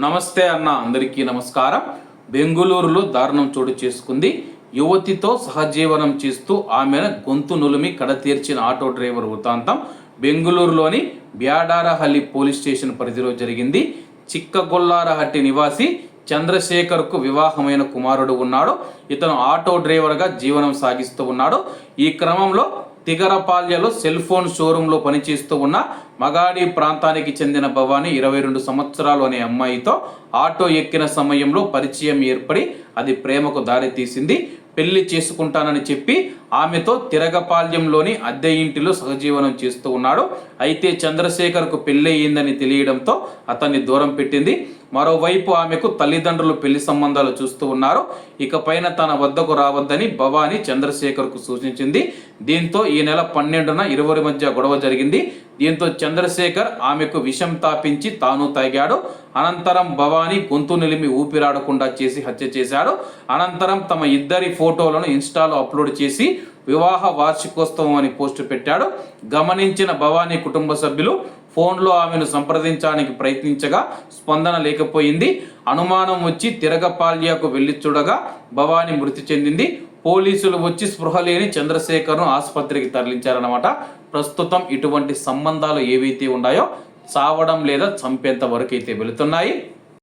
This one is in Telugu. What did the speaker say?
నమస్తే అన్న, అందరికీ నమస్కారం. బెంగుళూరులో దారుణం చోటు చేసుకుంది. యువతితో సహజీవనం చేస్తూ ఆమెను గొంతు నులిమి కడతీర్చిన ఆటో డ్రైవర్ వృత్తాంతం బెంగుళూరులోని బ్యాడారహల్లి పోలీస్ స్టేషన్ పరిధిలో జరిగింది. చిక్కగొల్లారహట్టి నివాసి చంద్రశేఖర్కు వివాహమైన కుమారుడు ఉన్నాడు. ఇతను ఆటో డ్రైవర్గా జీవనం సాగిస్తూ ఉన్నాడు. ఈ క్రమంలో తిగరపాల్యలో సెల్ ఫోన్ షోరూంలో పనిచేస్తూ ఉన్న మగాడి ప్రాంతానికి చెందిన భవానీ 22 సంవత్సరాలు అనే అమ్మాయితో ఆటో ఎక్కిన సమయంలో పరిచయం ఏర్పడి అది ప్రేమకు దారి తీసింది. పెళ్లి చేసుకుంటానని చెప్పి ఆమెతో తిరగపాల్యంలోని అద్దె ఇంటిలో సహజీవనం చేస్తూ ఉన్నాడు. అయితే చంద్రశేఖర్కు పెళ్లి అయ్యిందని తెలియడంతో అతన్ని దూరం పెట్టింది. మరోవైపు ఆమెకు తల్లిదండ్రులు పెళ్లి సంబంధాలు చూస్తూ ఉన్నారు. ఇకపైన తన వద్దకు రావద్దని భవానీ చంద్రశేఖర్కు సూచించింది. దీంతో ఈ నెల 12న ఇరువురి మధ్య గొడవ జరిగింది. దీంతో చంద్రశేఖర్ ఆమెకు విషం తాపించి తాను తాగాడు. అనంతరం భవానీ గొంతు నిలిమి ఊపిరాడకుండా చేసి హత్య చేశాడు. అనంతరం తమ ఇద్దరి ఫోటోలను ఇన్స్టాలో అప్లోడ్ చేసి వివాహ వార్షికోత్సవం అని పోస్టు పెట్టాడు. గమనించిన భవానీ కుటుంబ సభ్యులు ఫోన్లో ఆమెను సంప్రదించడానికి ప్రయత్నించగా స్పందన లేకపోయింది. అనుమానం వచ్చి తిరగపాల్యకు వెళ్లి చూడగా భవానీ మృతి చెందింది. పోలీసులు వచ్చి స్పృహ లేని చంద్రశేఖర్ను ఆసుపత్రికి తరలించారన్నమాట. ప్రస్తుతం ఇటువంటి సంబంధాలు ఏవైతే ఉన్నాయో చావడం లేదా చంపేంత వరకు అయితే వెళుతున్నాయి.